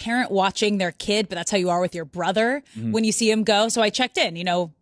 parent watching their kid, but that's how you are with your brother when you see him go. So I checked in,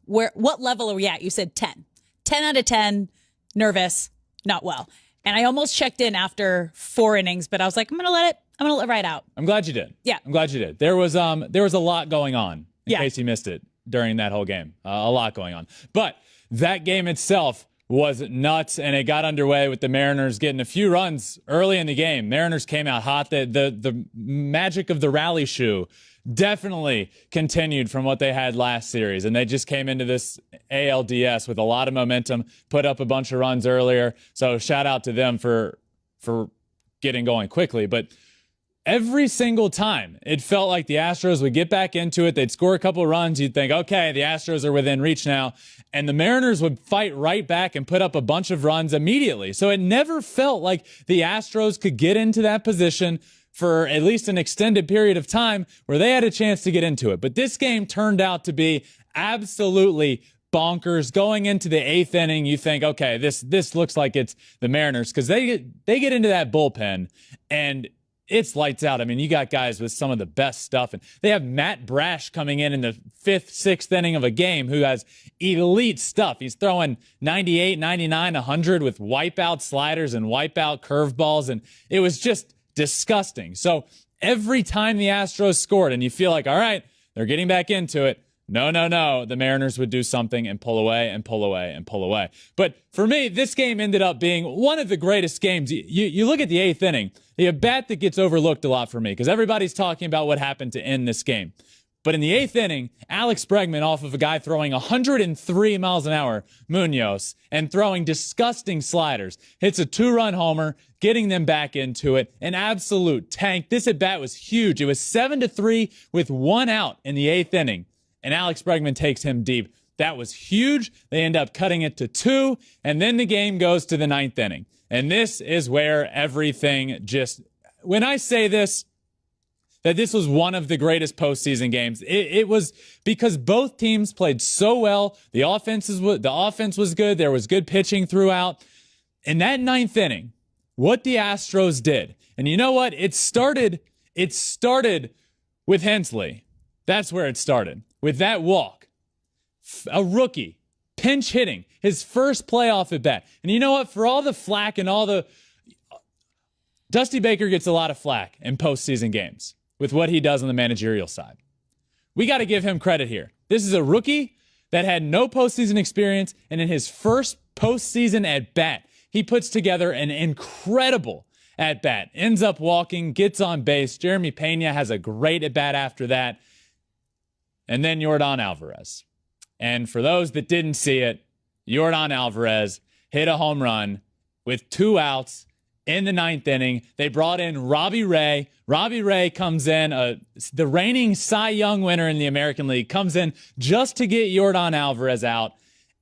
what level are we at? You said 10. 10 out of 10, nervous, not well. And I almost checked in after 4 innings, but I was like, I'm going to let it ride out. I'm glad you did. Yeah. I'm glad you did. There was a lot going on in case you missed it during that whole game. A lot going on. But that game itself was nuts, and it got underway with the Mariners getting a few runs early in the game. Mariners came out hot. The magic of the rally shoe definitely continued from what they had last series, and they just came into this ALDS with a lot of momentum, put up a bunch of runs earlier. So shout out to them for getting going quickly. But every single time, it felt like the Astros would get back into it. They'd score a couple of runs. You'd think, okay, the Astros are within reach now. And the Mariners would fight right back and put up a bunch of runs immediately. So it never felt like the Astros could get into that position for at least an extended period of time where they had a chance to get into it. But this game turned out to be absolutely bonkers. Going into the 8th inning, you think, okay, this looks like it's the Mariners, because they get into that bullpen and it's lights out. I mean, you got guys with some of the best stuff, and they have Matt Brash coming in the 5th, 6th inning of a game who has elite stuff. He's throwing 98, 99, 100 with wipeout sliders and wipeout curveballs, and it was just disgusting. So every time the Astros scored and you feel like, all right, they're getting back into it, no, the Mariners would do something and pull away and pull away and pull away. But for me, this game ended up being one of the greatest games. You look at the 8th inning, the at-bat that gets overlooked a lot for me because everybody's talking about what happened to end this game. But in the 8th inning, Alex Bregman, off of a guy throwing 103 miles an hour, Munoz, and throwing disgusting sliders, hits a 2-run homer, getting them back into it. An absolute tank. This at-bat was huge. It was 7-3 with 1 out in the 8th inning. And Alex Bregman takes him deep. That was huge. They end up cutting it to 2, and then the game goes to the 9th inning. And this is where everything just... When I say this, that this was one of the greatest postseason games, it was because both teams played so well. The offense was good. There was good pitching throughout. In that 9th inning, what the Astros did, and you know what? It started with Hensley. That's where it started. With that walk, a rookie, pinch hitting, his first playoff at bat. And you know what? For all the flack and all the... Dusty Baker gets a lot of flack in postseason games with what he does on the managerial side. We got to give him credit here. This is a rookie that had no postseason experience, and in his first postseason at bat, he puts together an incredible at bat. Ends up walking, gets on base. Jeremy Pena has a great at bat after that. And then Yordan Alvarez. And for those that didn't see it, Yordan Alvarez hit a home run with 2 outs in the 9th inning. They brought in Robbie Ray. Robbie Ray comes in, the reigning Cy Young winner in the American League, comes in just to get Yordan Alvarez out.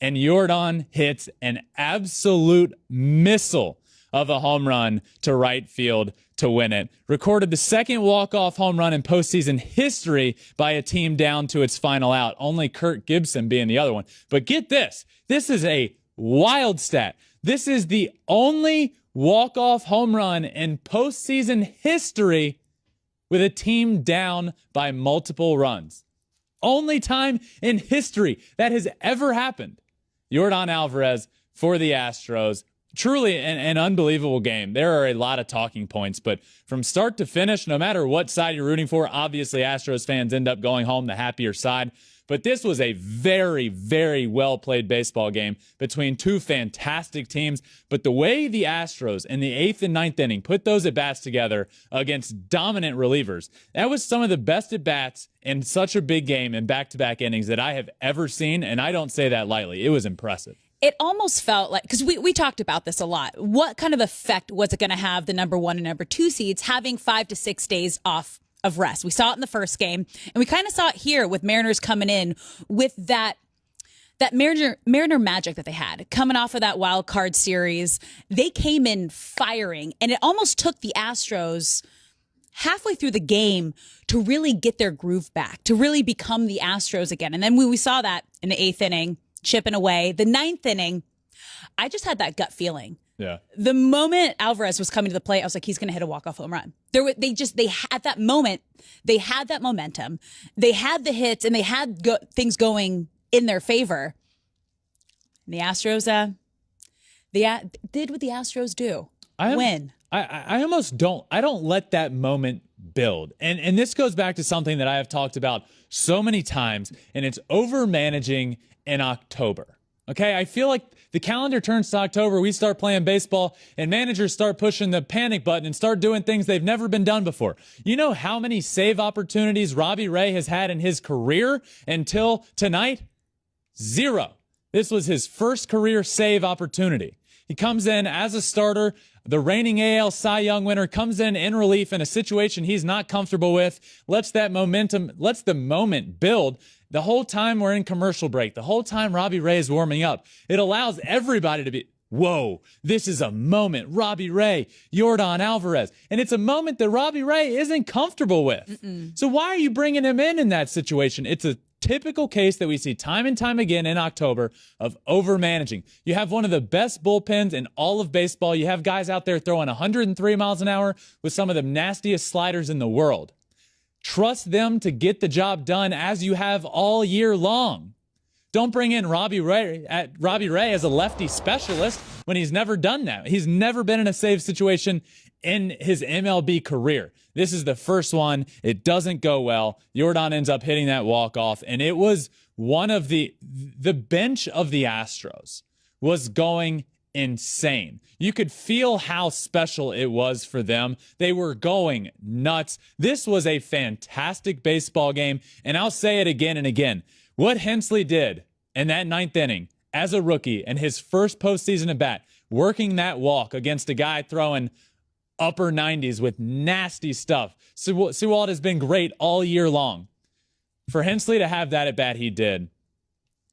And Yordan hits an absolute missile of a home run to right field to win it. Recorded the second walk-off home run in postseason history by a team down to its final out, only Kirk Gibson being the other one. But get this. This is a wild stat. This is the only walk-off home run in postseason history with a team down by multiple runs. Only time in history that has ever happened. Yordan Alvarez for the Astros. Truly an unbelievable game. There are a lot of talking points, but from start to finish, no matter what side you're rooting for, obviously Astros fans end up going home the happier side. But this was a very, very well-played baseball game between two fantastic teams. But the way the Astros in the 8th and 9th inning put those at-bats together against dominant relievers, that was some of the best at-bats in such a big game in back-to-back innings that I have ever seen, and I don't say that lightly. It was impressive. It almost felt like, because we talked about this a lot, what kind of effect was it going to have the number 1 and number 2 seeds having 5 to 6 days off of rest? We saw it in the first game, and we kind of saw it here with Mariners coming in with that Mariner magic that they had coming off of that wild card series. They came in firing, and it almost took the Astros halfway through the game to really get their groove back, to really become the Astros again. And then we saw that in the 8th inning, chipping away. The 9th inning, I just had that gut feeling Yeah. The moment Alvarez was coming to the plate, I was like, he's going to hit a walk-off home run. At that moment, they had that momentum. They had the hits, and they had things going in their favor. And the Astros, they did what the Astros do. Win. I almost don't. I don't let that moment build. And this goes back to something that I have talked about so many times, and it's over-managing in October. Okay, I feel like the calendar turns to October, we start playing baseball, and managers start pushing the panic button and start doing things they've never been done before. You know how many save opportunities Robbie Ray has had in his career until tonight? 0. This was his first career save opportunity. He comes in as a starter. The reigning AL Cy Young winner comes in relief in a situation he's not comfortable with, lets the moment build. The whole time we're in commercial break, the whole time Robbie Ray is warming up, it allows everybody to be, whoa, this is a moment. Robbie Ray, Yordan Alvarez. And it's a moment that Robbie Ray isn't comfortable with. So why are you bringing him in that situation? It's a typical case that we see time and time again in October of over-managing. You have one of the best bullpens in all of baseball. You have guys out there throwing 103 miles an hour with some of the nastiest sliders in the world. Trust them to get the job done as you have all year long. Don't bring in Robbie Ray as a lefty specialist when he's never done that. He's never been in a save situation in his MLB career. This is the first one. It doesn't go well. Yordan ends up hitting that walk-off, and it was one of the bench of the Astros was going insane. You could feel how special it was for them. They were going nuts. This was a fantastic baseball game, and I'll say it again and again. What Hensley did in that 9th inning as a rookie and his first postseason at bat, working that walk against a guy throwing upper 90s with nasty stuff. Sewald has been great all year long. For Hensley to have that at bat he did,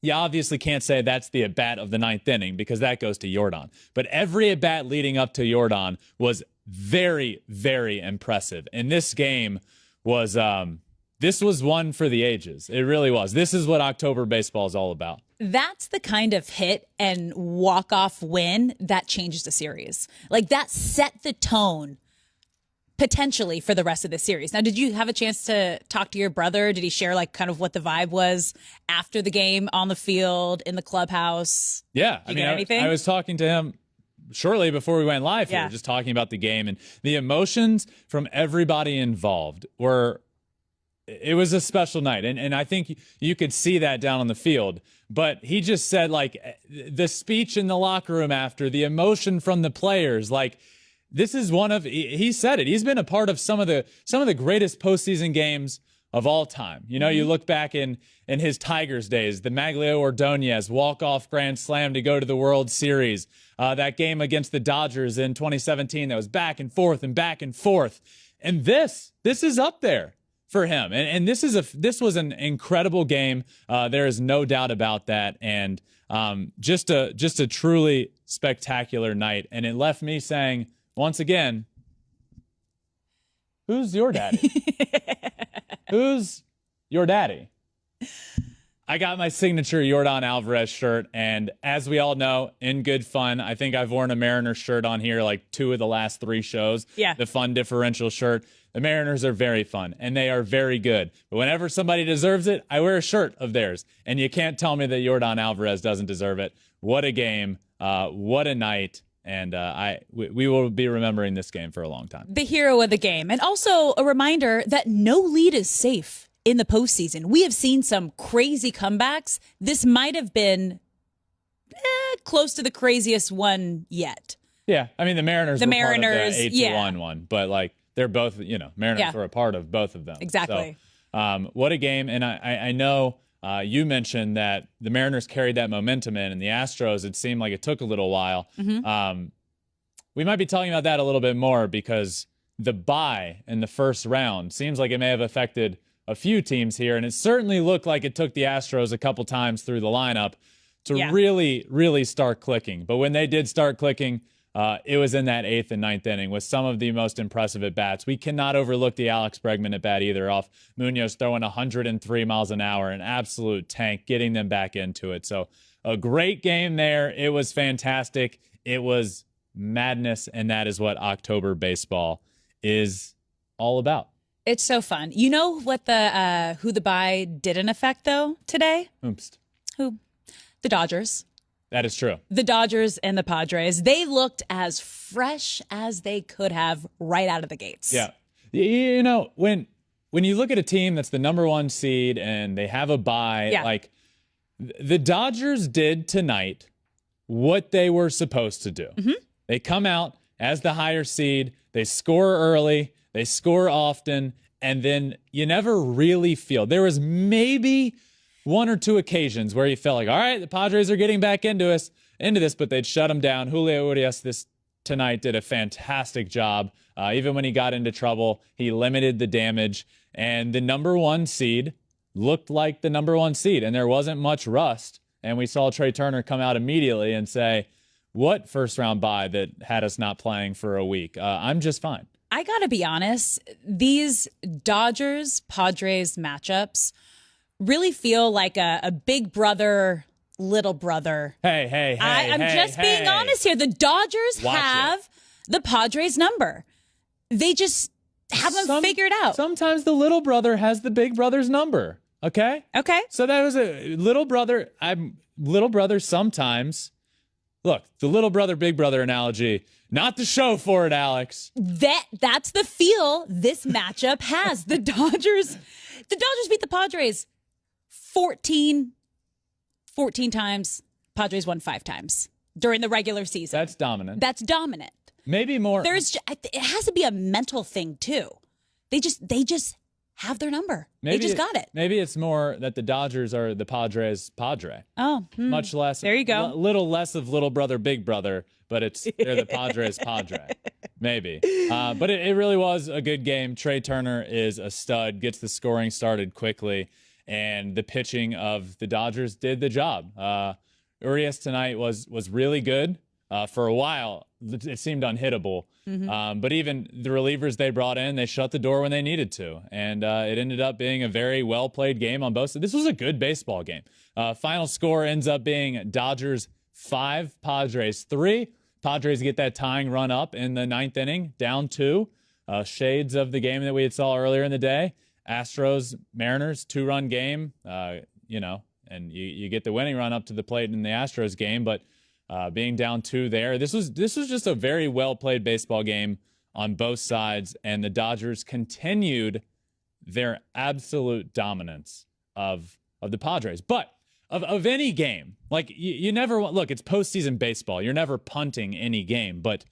you obviously can't say that's the at-bat of the 9th inning because that goes to Yordan. But every at-bat leading up to Yordan was very, very impressive. And this game was this was one for the ages. It really was. This is what October baseball is all about. That's the kind of hit and walk-off win that changes the series. Like, that set the tone potentially for the rest of the series. Now, did you have a chance to talk to your brother? Did he share like kind of what the vibe was after the game on the field, in the clubhouse? Yeah. I was talking to him shortly before we went live here, just talking about the game, and the emotions from everybody involved it was a special night. And I think you could see that down on the field. But he just said, like, the speech in the locker room after, the emotion from the players, like, this is he said it. He's been a part of some of the greatest postseason games of all time. You know, you look back in his Tigers days, the Maglio Ordonez walk-off grand slam to go to the World Series, that game against the Dodgers in 2017 that was back and forth and back and forth. And this is up there for him. And this was an incredible game. There is no doubt about that. And just a truly spectacular night. And it left me saying, once again, who's your daddy? Who's your daddy? I got my signature Yordan Alvarez shirt, and as we all know, in good fun, I think I've worn a Mariners shirt on here like 2 of the last 3 shows. Yeah. The fun differential shirt. The Mariners are very fun, and they are very good. But whenever somebody deserves it, I wear a shirt of theirs. And you can't tell me that Yordan Alvarez doesn't deserve it. What a game. What a night. And we will be remembering this game for a long time. The hero of the game. And also a reminder that no lead is safe in the postseason. We have seen some crazy comebacks. This might have been close to the craziest one yet. Yeah. I mean, the Mariners were part of the 8-1 one. But, like, they're both, Mariners were a part of both of them. Exactly. So, what a game. And I know you mentioned that the Mariners carried that momentum in, and the Astros, it seemed like it took a little while. Mm-hmm. We might be talking about that a little bit more because the bye in the first round seems like it may have affected a few teams here, and it certainly looked like it took the Astros a couple times through the lineup to really, really start clicking. But when they did start clicking, it was in that 8th and 9th inning with some of the most impressive at-bats. We cannot overlook the Alex Bregman at-bat either, off Munoz throwing 103 miles an hour, an absolute tank, getting them back into it. So a great game there. It was fantastic. It was madness, and that is what October baseball is all about. It's so fun. You know what who the bye didn't affect, though, today? Oops. Who? The Dodgers. That is true. The Dodgers and the Padres. They looked as fresh as they could have right out of the gates. Yeah. You know, when you look at a team that's the number 1 seed and they have a bye, like the Dodgers did tonight what they were supposed to do. Mm-hmm. They come out as the higher seed. They score early. They score often. And then you never really feel. There was maybe 1 or 2 occasions where you felt like, all right, the Padres are getting back into this, but they'd shut them down. Julio Urias tonight did a fantastic job. Even when he got into trouble, he limited the damage. And the number 1 seed looked like the number 1 seed, and there wasn't much rust. And we saw Trey Turner come out immediately and say, what first-round bye that had us not playing for a week? I'm just fine. I got to be honest, these Dodgers-Padres matchups really feel like a big brother, little brother. Hey, I'm just being honest here. The Dodgers have the Padres number. They just haven't figured out. Sometimes the little brother has the big brother's number. Okay? Okay. So that was a little brother. Little brother sometimes. Look, the little brother, big brother analogy, not the show for it, Alex. That's the feel this matchup has. The Dodgers beat the Padres 14 times. Padres won 5 times during the regular season. That's dominant. That's dominant. Maybe more. It has to be a mental thing too. They just have their numper. They just got it. Maybe it's more that the Dodgers are the Padres' Padre. Oh, much less. There you go. Little less of little brother, big brother, but they're the Padres' Padre. Maybe. But it really was a good game. Trey Turner is a stud, gets the scoring started quickly, and the pitching of the Dodgers did the job. Urias tonight was really good. For a while, it seemed unhittable. Mm-hmm. But even the relievers they brought in, they shut the door when they needed to. And it ended up being a very well-played game on both sides. This was a good baseball game. Final score ends up being Dodgers 5, Padres 3. Padres get that tying run up in the 9th inning, down 2. Shades of the game that we had saw earlier in the day. Astros-Mariners, 2-run game, and you get the winning run up to the plate in the Astros game, but being down 2 there. This was just a very well-played baseball game on both sides, and the Dodgers continued their absolute dominance of the Padres. But of any game, like you never want, look, it's postseason baseball. You're never punting any game, but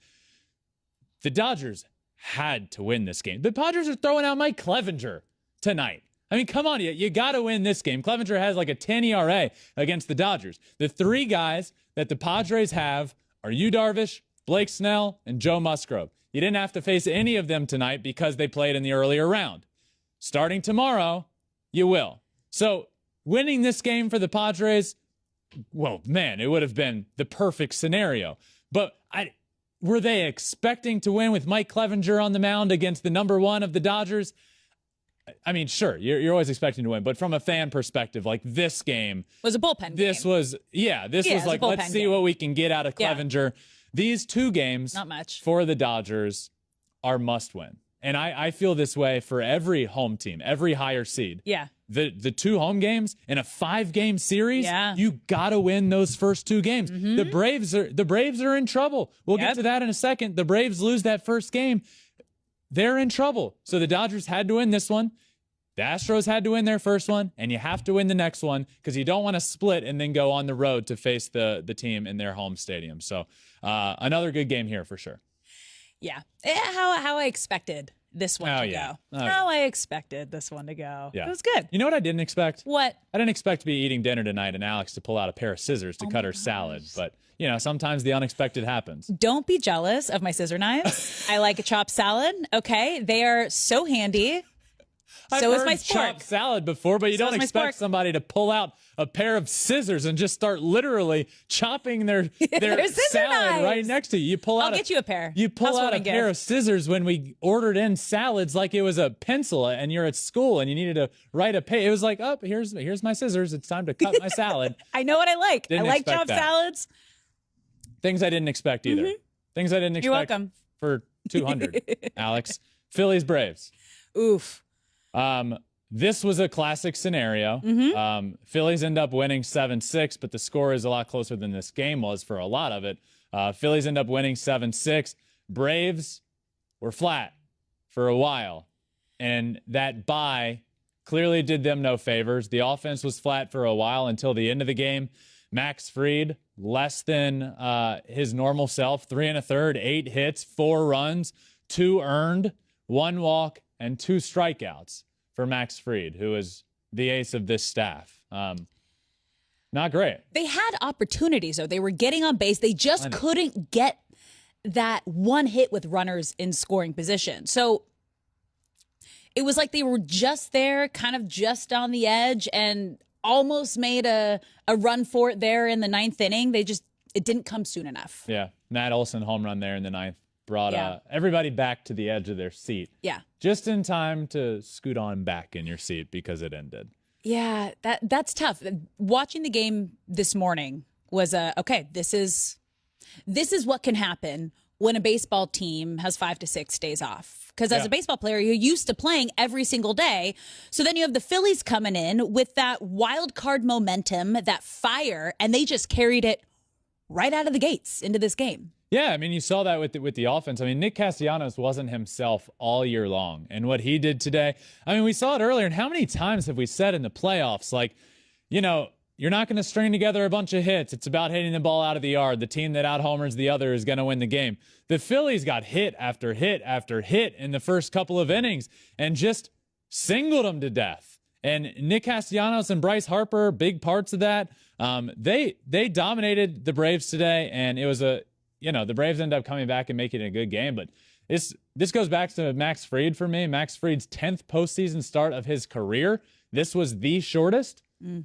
the Dodgers had to win this game. The Padres are throwing out Mike Clevinger tonight. I mean, come on, you got to win this game. Clevinger has like a 10 ERA against the Dodgers. The 3 guys that the Padres have are Yu Darvish, Blake Snell, and Joe Musgrove. You didn't have to face any of them tonight because they played in the earlier round. Starting tomorrow, you will. So winning this game for the Padres, well, man, it would have been the perfect scenario. But were they expecting to win with Mike Clevinger on the mound against the number 1 of the Dodgers? I mean, sure, you're always expecting to win, but from a fan perspective, like this game was a bullpen game. This was like, let's see what we can get out of Clevinger. Yeah. These 2 games, not much, for the Dodgers are must win. And I feel this way for every home team, every higher seed. Yeah. The 2 home games in a 5-game series, you got to win those first 2 games. Mm-hmm. The Braves are in trouble. We'll get to that in a second. The Braves lose that first game. They're in trouble. So the Dodgers had to win this one. The Astros had to win their first one, and you have to win the next one because you don't want to split and then go on the road to face the team in their home stadium. So another good game here for sure. Yeah. How I expected this one to go. How I expected this one to go. Yeah. It was good. You know what I didn't expect? What? I didn't expect to be eating dinner tonight and Alex to pull out a pair of scissors to cut her salad, but sometimes the unexpected happens. Don't be jealous of my scissor knives. I like a chopped salad. Okay. They are so handy. So is my spork. I've chopped salad before, but you don't expect somebody to pull out a pair of scissors and just start literally chopping their salad right next to you. I'll get you a pair. You pull out a pair of scissors when we ordered in salads like it was a pencil and you're at school and you needed to write a page. It was like, oh, here's my scissors. It's time to cut my salad. I know what I like. I like chopped salads. Things I didn't expect either. Mm-hmm. Things I didn't expect. You're welcome. For 200, Alex. Phillies, Braves. Oof. This was a classic scenario. Phillies end up winning 7-6, but the score is a lot closer than this game was for a lot of it. Phillies end up winning 7-6. Braves were flat for a while, and that bye clearly did them no favors. The offense was flat for a while until the end of the game. Max Fried, less than his normal self, 3 1/3, 8 hits, 4 runs, 2 earned, 1 walk, and 2 strikeouts for Max Fried, who is the ace of this staff. Not great. They had opportunities, though. They were getting on base. They just couldn't get that one hit with runners in scoring position. So it was like they were just there, kind of just on the edge, and almost made a run for it there in the 9th inning. It didn't come soon enough. Yeah. Matt Olson home run there in the 9th brought everybody back to the edge of their seat. Yeah. Just in time to scoot on back in your seat because it ended. Yeah, that's tough. Watching the game this morning was okay, this is what can happen when a baseball team has 5 to 6 days off. Because as a baseball player, you're used to playing every single day. So then you have the Phillies coming in with that wild card momentum, that fire, and they just carried it right out of the gates into this game. Yeah, I mean, you saw that with the offense. I mean, Nick Castellanos wasn't himself all year long. And what he did today, I mean, we saw it earlier. And how many times have we said in the playoffs, like, you know, you're not going to string together a bunch of hits. It's about hitting the ball out of the yard. The team that out-homers the other is going to win the game. The Phillies got hit after hit after hit in the first couple of innings and just singled them to death. And Nick Castellanos and Bryce Harper, big parts of that. They dominated the Braves today, and it was the Braves end up coming back and making it a good game. But this goes back to Max Fried for me. Max Fried's 10th postseason start of his career. This was the shortest.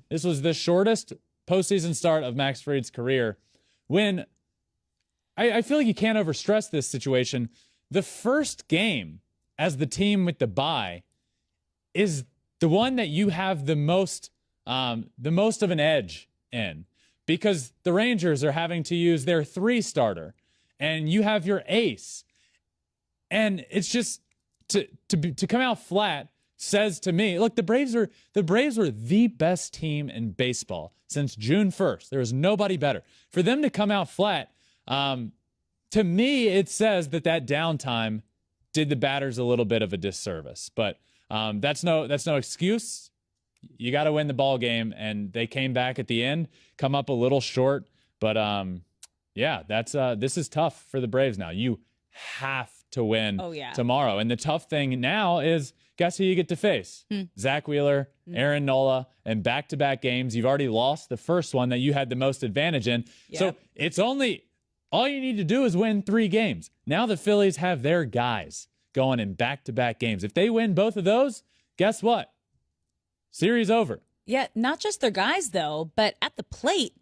This was the shortest postseason start of Max Fried's career. When I feel like you can't overstress this situation. The first game as the team with the bye is the one that you have the most of an edge in, because the Rangers are having to use their 3 starter, and you have your ace, and it's just to come out flat says to me, look, the Braves were the best team in baseball since June 1st. There was nobody better. For them to come out flat, to me, it says that downtime did the batters a little bit of a disservice. But that's no excuse. You got to win the ball game, and they came back at the end, come up a little short. But this is tough for the Braves now. You have to win tomorrow. And the tough thing now is, guess who you get to face? Zach Wheeler, Aaron Nola, and back-to-back games. You've already lost the first one that you had the most advantage in. Yep. So it's all you need to do is win 3 games. Now the Phillies have their guys going in back-to-back games. If they win both of those, guess what? Series over. Yeah, not just their guys, though, but at the plate,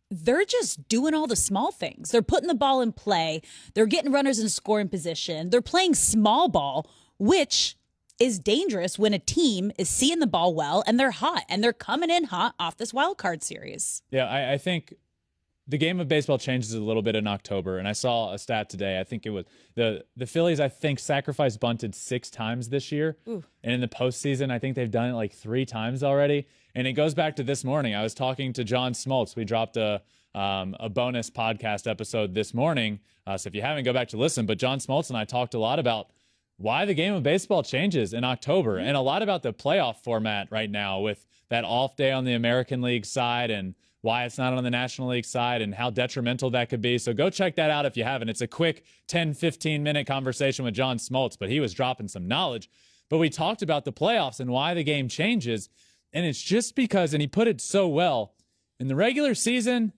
they're just doing all the small things. They're putting the ball in play. They're getting runners in scoring position. They're playing small ball, which is dangerous when a team is seeing the ball well and they're hot, and they're coming in hot off this wild card series. Yeah, I think the game of baseball changes a little bit in October, and I saw a stat today. I think it was the Phillies, I think, sacrifice bunted 6 times this year. Ooh. And in the postseason, I think they've done it like 3 times already. And it goes back to this morning. I was talking to John Smoltz. We dropped a bonus podcast episode this morning. So if you haven't, go back to listen. But John Smoltz and I talked a lot about why the game of baseball changes in October, and a lot about the playoff format right now with that off day on the American League side, and why it's not on the National League side, and how detrimental that could be. So go check that out if you haven't. It's a quick 10, 15-minute conversation with John Smoltz, but he was dropping some knowledge. But we talked about the playoffs and why the game changes, and it's just because, and he put it so well, in the regular season,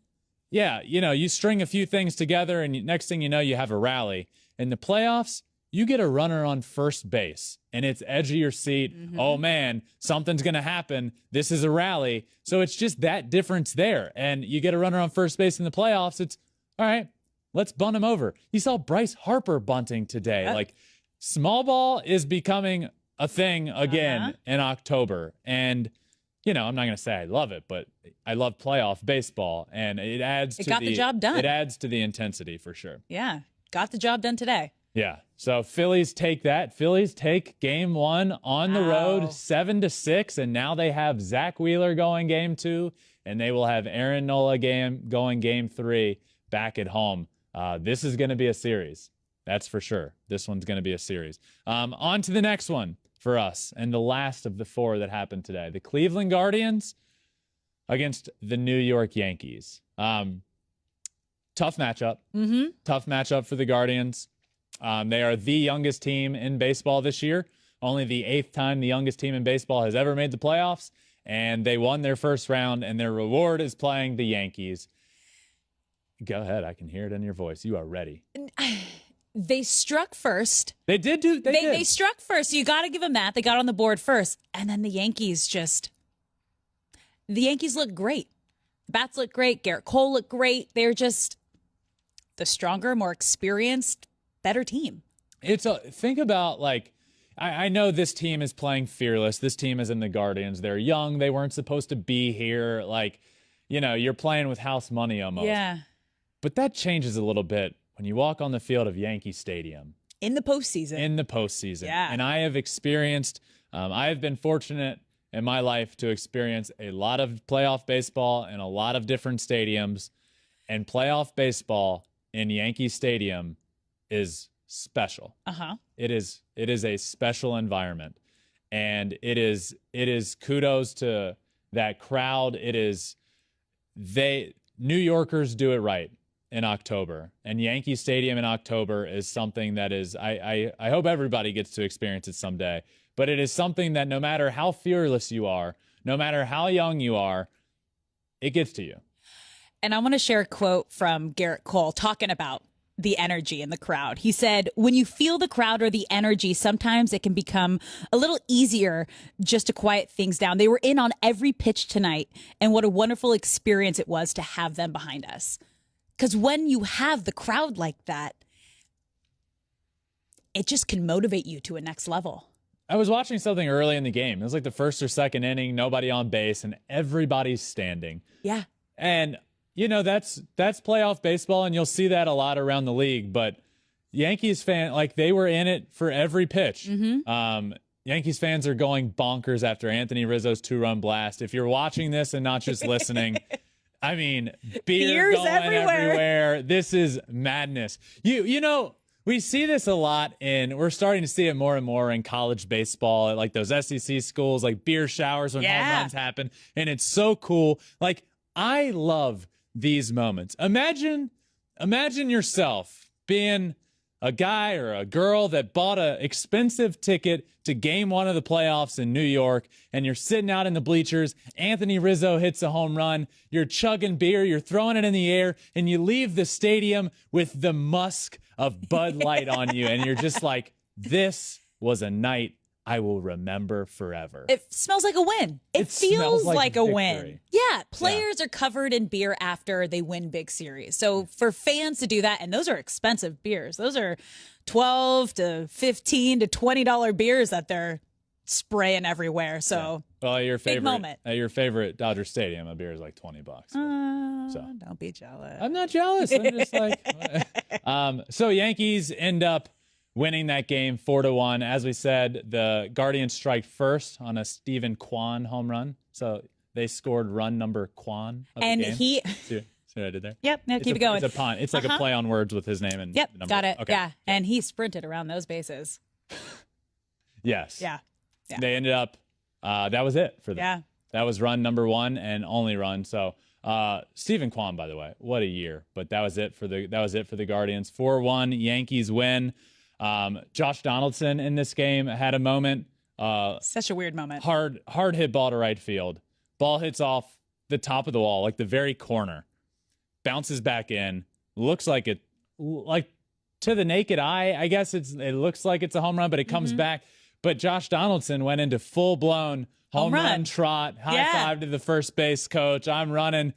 you string a few things together, and next thing you know, you have a rally. In the playoffs, you get a runner on first base, and it's edge of your seat. Mm-hmm. Oh, man, something's going to happen. This is a rally. So it's just that difference there. And you get a runner on first base in the playoffs. It's, all right, let's bunt him over. You saw Bryce Harper bunting today. Like, small ball is becoming a thing again in October. And, I'm not going to say I love it, but I love playoff baseball. And it adds to the job done. It adds to the intensity for sure. Yeah. got the job done today. Yeah. So Phillies take that. Phillies take game 1 on the road, 7-6, and now they have Zach Wheeler going game 2, and they will have Aaron Nola going game 3 back at home. This is going to be a series. That's for sure. This one's going to be a series. On to the next one for us, and the last of the 4 that happened today. The Cleveland Guardians against the New York Yankees. Tough matchup. Tough matchup for the Guardians. They are the youngest team in baseball this year. Only the 8th time the youngest team in baseball has ever made the playoffs. And they won their first round, and their reward is playing the Yankees. Go ahead. I can hear it in your voice. You are ready. They struck first. They did. They struck first. So you got to give them that. They got on the board first. And then the Yankees look great. Bats look great. Garrett Cole looked great. They're just the stronger, more experienced, better team. Think about, like, I know this team is playing fearless. This team is in the Guardians. They're young. They weren't supposed to be here. Like, you're playing with house money almost. Yeah. But that changes a little bit when you walk on the field of Yankee Stadium. In the postseason. Yeah. And I have been fortunate in my life to experience a lot of playoff baseball in a lot of different stadiums. And playoff baseball in Yankee Stadium is special. It is a special environment, and it is kudos to that crowd. New Yorkers do it right in October, and Yankee Stadium in October is something that is, I hope everybody gets to experience it someday, but it is something that no matter how fearless you are, no matter how young you are, it gets to you. And I want to share a quote from Garrett Cole talking about the energy in the crowd. He said, when you feel the crowd or the energy, sometimes it can become a little easier just to quiet things down. They were in on every pitch tonight, and what a wonderful experience it was to have them behind us. Because when you have the crowd like that, it just can motivate you to a next level. I was watching something early in the game. It was like the first or second inning, nobody on base, and everybody's standing. Yeah. And that's playoff baseball, and you'll see that a lot around the league. But Yankees fan, like, they were in it for every pitch. Yankees fans are going bonkers after Anthony Rizzo's 2-run blast. If you're watching this and not just listening, I mean, beer going everywhere. This is madness. We see this a lot we're starting to see it more and more in college baseball, at like those SEC schools, like beer showers when home runs happen. And it's so cool. Like, I love these moments. Imagine yourself being a guy or a girl that bought an expensive ticket to game 1 of the playoffs in New York, and you're sitting out in the bleachers. Anthony Rizzo hits a home run. You're chugging beer. You're throwing it in the air, and you leave the stadium with the musk of Bud Light on you. And you're just like, this was a night I will remember forever. It smells like a win. It feels like a win. Yeah. Players are covered in beer after they win big series. So for fans to do that, and those are expensive beers. Those are $12 to $15 to $20 beers that they're spraying everywhere. So well, big moment. At your favorite Dodger Stadium, a beer is like $20. So don't be jealous. I'm not jealous. I'm just like, so Yankees end up winning that game 4-1. As we said, the Guardians strike first on a Stephen Kwan home run. So they scored run number Kwan of the game. See what I did there? Yep. No, keep it going. It's a pun. It's like a play on words with his name and number. Got it. Okay. Yeah. And he sprinted around those bases. Yes. Yeah. They ended up, that was it for them. Yeah. That was run number 1 and only run. So Stephen Kwan, by the way, what a year. But that was it for the Guardians. 4-1, Yankees win. Josh Donaldson in this game had a moment. Such a weird moment. Hard hit ball to right field. Ball hits off the top of the wall, like the very corner. Bounces back in. Looks like to the naked eye, I guess it looks like it's a home run, but it comes back. But Josh Donaldson went into full-blown home run trot. High five to the first base coach. I'm running.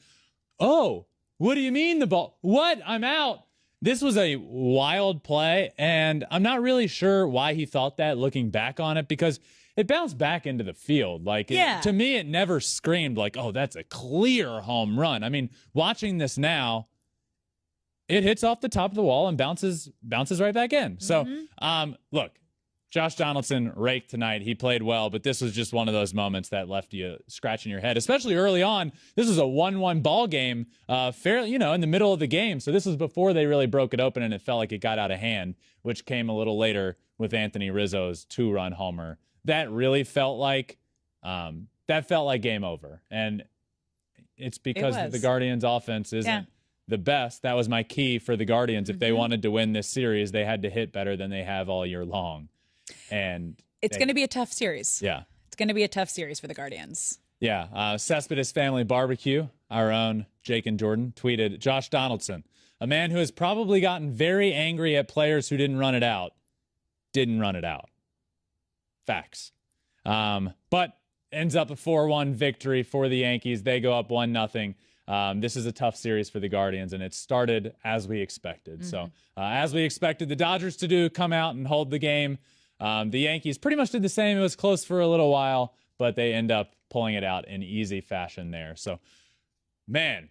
Oh, what do you mean the ball? What? I'm out. This was a wild play, and I'm not really sure why he thought that looking back on it, because it bounced back into the field. To me, it never screamed like, oh, that's a clear home run. I mean, watching this now, it hits off the top of the wall and bounces right back in. So, look, Josh Donaldson raked tonight. He played well, but this was just one of those moments that left you scratching your head, especially early on. This was a 1-1 ball game, fairly, in the middle of the game. So this was before they really broke it open and it felt like it got out of hand, which came a little later with Anthony Rizzo's 2-run homer. That really felt like game over. And it's because the Guardians' offense isn't the best. That was my key for the Guardians. If they wanted to win this series, they had to hit better than they have all year long. And it's going to be a tough series. Yeah. It's going to be a tough series for the Guardians. Yeah. Cespedes Family Barbecue, our own Jake and Jordan, tweeted, Josh Donaldson, a man who has probably gotten very angry at players who didn't run it out. Facts. But ends up a 4-1 victory for the Yankees. They go up 1-0. This is a tough series for the Guardians, and it started as we expected. So as we expected the Dodgers to do, come out and hold the game. The Yankees pretty much did the same. It was close for a little while, but they end up pulling it out in easy fashion there. So, man,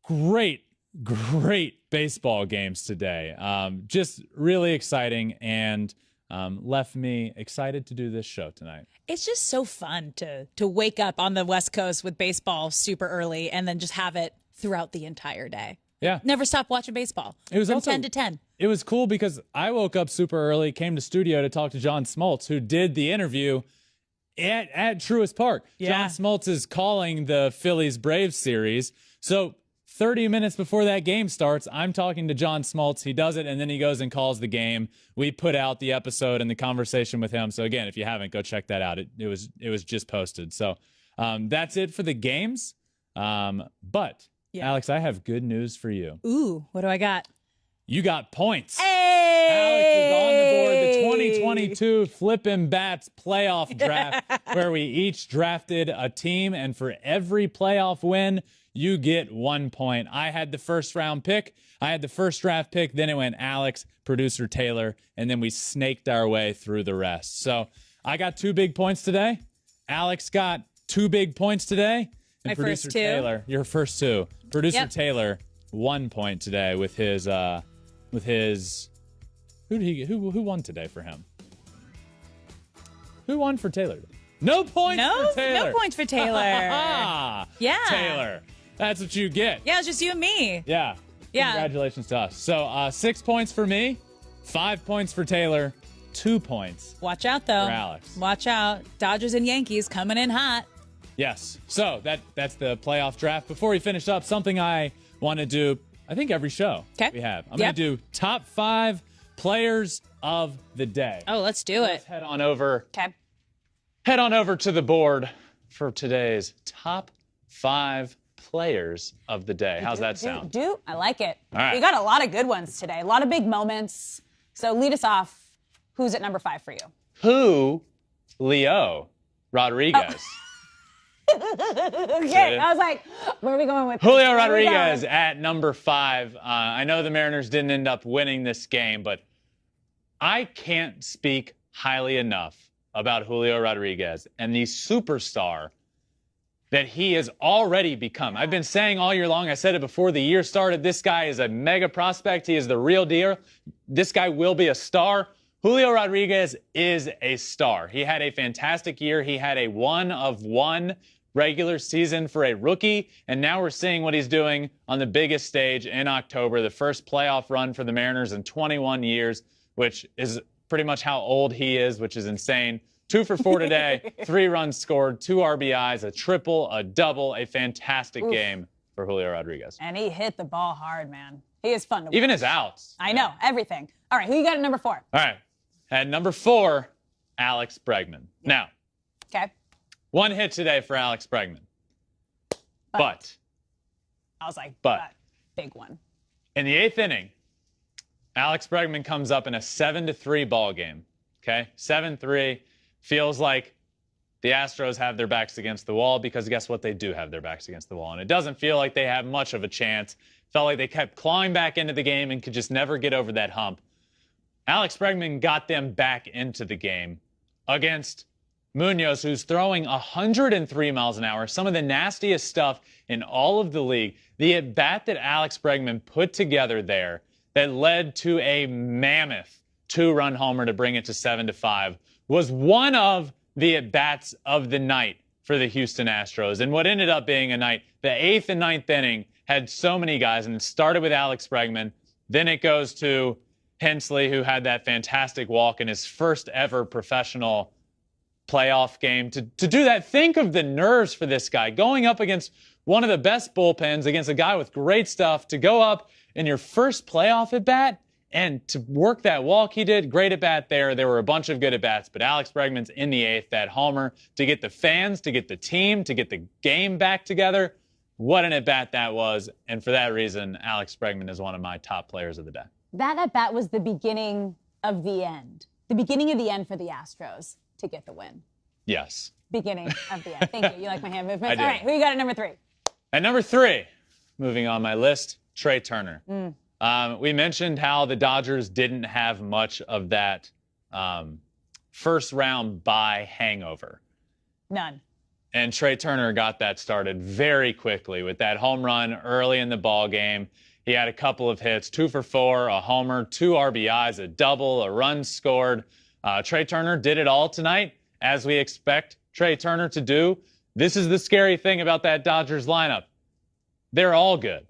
great baseball games today. Just really exciting and left me excited to do this show tonight. It's just so fun to wake up on the West Coast with baseball super early and then just have it throughout the entire day. Yeah. Never stop watching baseball. It was from also 10 to 10. It was cool because I woke up super early, came to studio to talk to John Smoltz, who did the interview at Truist Park. Yeah. John Smoltz is calling the Phillies-Braves series. So 30 minutes before that game starts, I'm talking to John Smoltz. He does it, and then he goes and calls the game. We put out the episode and the conversation with him. So, again, if you haven't, go check that out. It was just posted. So that's it for the games. But, Alex, I have good news for you. Ooh, what do I got? You got points. Hey! Alex is on the board. The 2022 Flippin' Bats playoff draft, where we each drafted a team, and for every playoff win, you get 1 point. I had the first round pick. I had the first draft pick. Then it went Alex, producer Taylor, and then we snaked our way through the rest. So I got 2 big points today. Alex got 2 big points today. And My producer first 2. Taylor, your first 2. Producer Taylor, 1 point today with his who won today for him? Who won for Taylor? No points for Taylor. No points for Taylor. Yeah. Taylor. That's what you get. Yeah, it's just you and me. Yeah. Congratulations to us. So 6 points for me, 5 points for Taylor, 2 points. Watch out, though. For Alex. Watch out. Dodgers and Yankees coming in hot. Yes. So that's the playoff draft. Before we finish up, something I want to do, I think every show we have. I'm going to do top 5 players of the day. Oh, let's do Let's it. head on over. Okay. Head on over to the board for today's top 5 players of the day. How's that sound? I like it. All right. We got a lot of good ones today, a lot of big moments. So lead us off. Who's at number 5 for you? Julio Rodriguez. Okay, I was like, where are we going with Julio Rodriguez at number 5. I know the Mariners didn't end up winning this game, but I can't speak highly enough about Julio Rodriguez and the superstar that he has already become. I've been saying all year long, I said it before the year started, this guy is a mega prospect. He is the real deal. This guy will be a star. Julio Rodriguez is a star. He had a fantastic year. He had a 1-of-1 regular season for a rookie, and now we're seeing what he's doing on the biggest stage in October, the first playoff run for the Mariners in 21 years, which is pretty much how old he is, which is insane. 2 for 4 today, 3 runs scored, 2 RBIs, a triple, a double, a fantastic game for Julio Rodriguez. And he hit the ball hard, man. He is fun to watch. Even his outs. I know, everything. All right, who you got at number 4? All right. At number 4, Alex Bregman. Now, Okay. 1 hit today for Alex Bregman. But I was like, But. big one. in the 8th inning, Alex Bregman comes up in a 7-3 ball game. Okay? 7-3. Feels like the Astros have their backs against the wall because guess what? They do have their backs against the wall. And it doesn't feel like they have much of a chance. Felt like they kept clawing back into the game and could just never get over that hump. Alex Bregman got them back into the game against Munoz, who's throwing 103 miles an hour, some of the nastiest stuff in all of the league. The at-bat that Alex Bregman put together there that led to a mammoth 2-run homer to bring it to 7-5 was one of the at-bats of the night for the Houston Astros. And what ended up being a night, the 8th and 9th inning had so many guys, and it started with Alex Bregman. Then it goes to Hensley, who had that fantastic walk in his first ever professional playoff game. To do that, think of the nerves for this guy going up against one of the best bullpens, against a guy with great stuff, to go up in your first playoff at bat and to work that walk he did. Great at bat there. There were a bunch of good at bats, but Alex Bregman's in the 8th, that homer to get the fans, to get the team, to get the game back together. What an at bat that was. And for that reason, Alex Bregman is one of my top players of the day. That at bat was the beginning of the end. The beginning of the end for the Astros to get the win. Yes. Beginning of the end. Thank you. You like my hand movements? I do. All right, who you got at number 3? At number 3, moving on my list, Trey Turner. We mentioned how the Dodgers didn't have much of that first round bye hangover. None. And Trey Turner got that started very quickly with that home run early in the ball game. He had a couple of hits, 2 for 4, a homer, 2 RBIs, a double, a run scored. Trey Turner did it all tonight, as we expect Trey Turner to do. This is the scary thing about that Dodgers lineup. They're all good.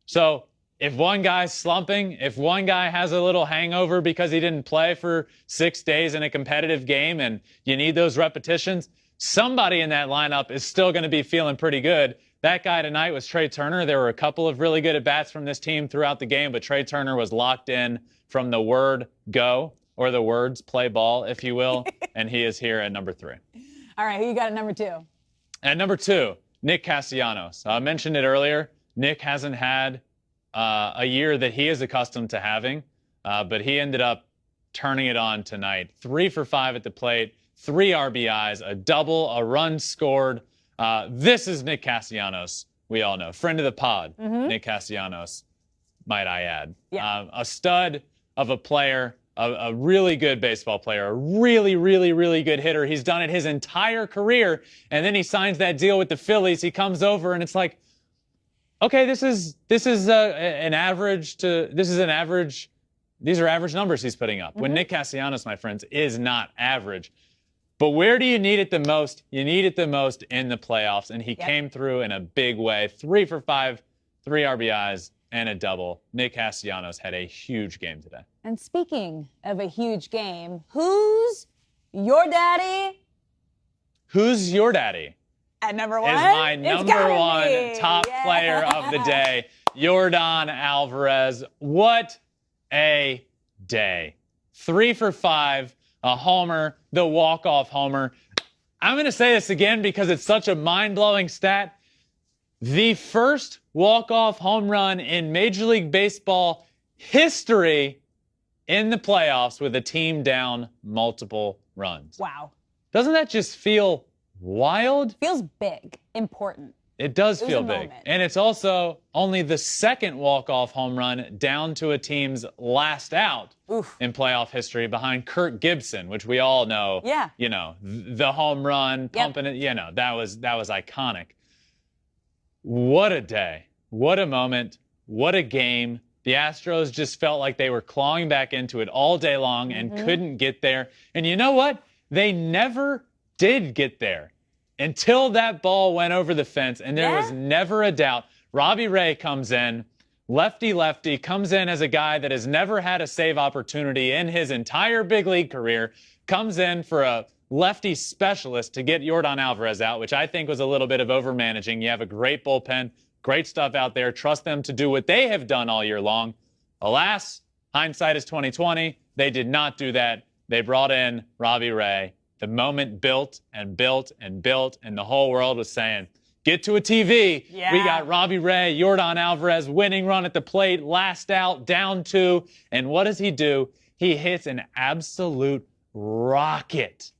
So if one guy's slumping, if one guy has a little hangover because he didn't play for 6 days in a competitive game and you need those repetitions, somebody in that lineup is still going to be feeling pretty good. That guy tonight was Trey Turner. There were a couple of really good at-bats from this team throughout the game, but Trey Turner was locked in from the word go, or the words play ball, if you will, and he is here at number 3. All right, who you got at number 2? At number 2, Nick Castellanos. I mentioned it earlier. Nick hasn't had a year that he is accustomed to having, but he ended up turning it on tonight. 3 for 5 at the plate, 3 RBIs, a double, a run scored. This is Nick Castellanos, we all know. Friend of the pod, Nick Castellanos, might I add. Yeah. A stud of a player, a really good baseball player, a really, really, really good hitter. He's done it his entire career, and then he signs that deal with the Phillies. He comes over, and it's like, okay, these are average numbers he's putting up. When Nick Castellanos, my friends, is not average. But where do you need it the most? You need it the most in the playoffs, and he came through in a big way. 3 for 5, 3 RBIs, and a double. Nick Castellanos had a huge game today. And speaking of a huge game, who's your daddy? Who's your daddy? At number 1? Is my number 1 top player of the day, Yordan Alvarez. What a day. 3 for 5, a homer, the walk-off homer. I'm going to say this again because it's such a mind-blowing stat. The first walk-off home run in Major League Baseball history in the playoffs with a team down multiple runs. Wow. Doesn't that just feel wild? Feels big, important. It does feel big. Moment. And it's also only the second walk-off home run down to a team's last out in playoff history behind Kirk Gibson, which we all know. Yeah. You know, the home run, pumping it, you know, that was iconic. What a day. What a moment. What a game. The Astros just felt like they were clawing back into it all day long and couldn't get there. And you know what? They never did get there until that ball went over the fence, and there was never a doubt. Robbie Ray comes in, lefty, comes in as a guy that has never had a save opportunity in his entire big league career, comes in for a lefty specialist to get Yordan Alvarez out, which I think was a little bit of overmanaging. You have a great bullpen, great stuff out there. Trust them to do what they have done all year long. Alas, hindsight is 20/20. They did not do that. They brought in Robbie Ray. The moment built and built and built, and the whole world was saying, get to a TV. Yeah. We got Robbie Ray, Yordan Alvarez, winning run at the plate, last out, down 2. And what does he do? He hits an absolute rocket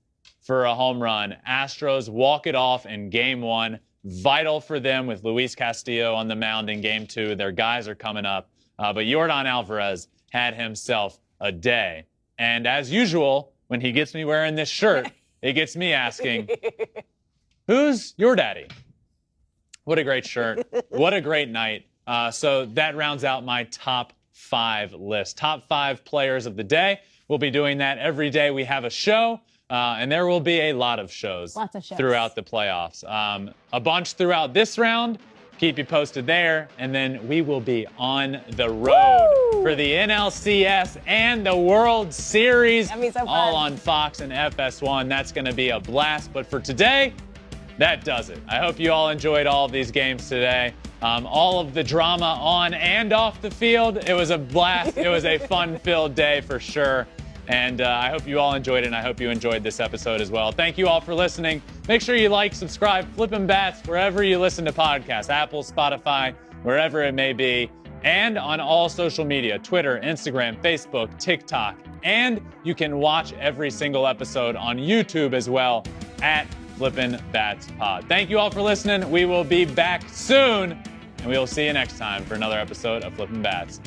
for a home run. Astros walk it off in Game 1. Vital for them with Luis Castillo on the mound in Game 2. Their guys are coming up. But Yordan Alvarez had himself a day. And as usual, when he gets me wearing this shirt, it gets me asking, who's your daddy? What a great shirt. What a great night. So that rounds out my top 5 list. Top 5 players of the day. We'll be doing that every day we have a show. And there will be a lot of shows, throughout the playoffs. A bunch throughout this round. Keep you posted there. And then we will be on the road for the NLCS and the World Series. That'd be so fun. All on Fox and FS1. That's going to be a blast. But for today, that does it. I hope you all enjoyed all of these games today. All of the drama on and off the field. It was a blast. It was a fun-filled day for sure. And I hope you all enjoyed it, and I hope you enjoyed this episode as well. Thank you all for listening. Make sure you like, subscribe, Flippin' Bats, wherever you listen to podcasts, Apple, Spotify, wherever it may be, and on all social media, Twitter, Instagram, Facebook, TikTok. And you can watch every single episode on YouTube as well at Flippin' Bats Pod. Thank you all for listening. We will be back soon, and we will see you next time for another episode of Flippin' Bats.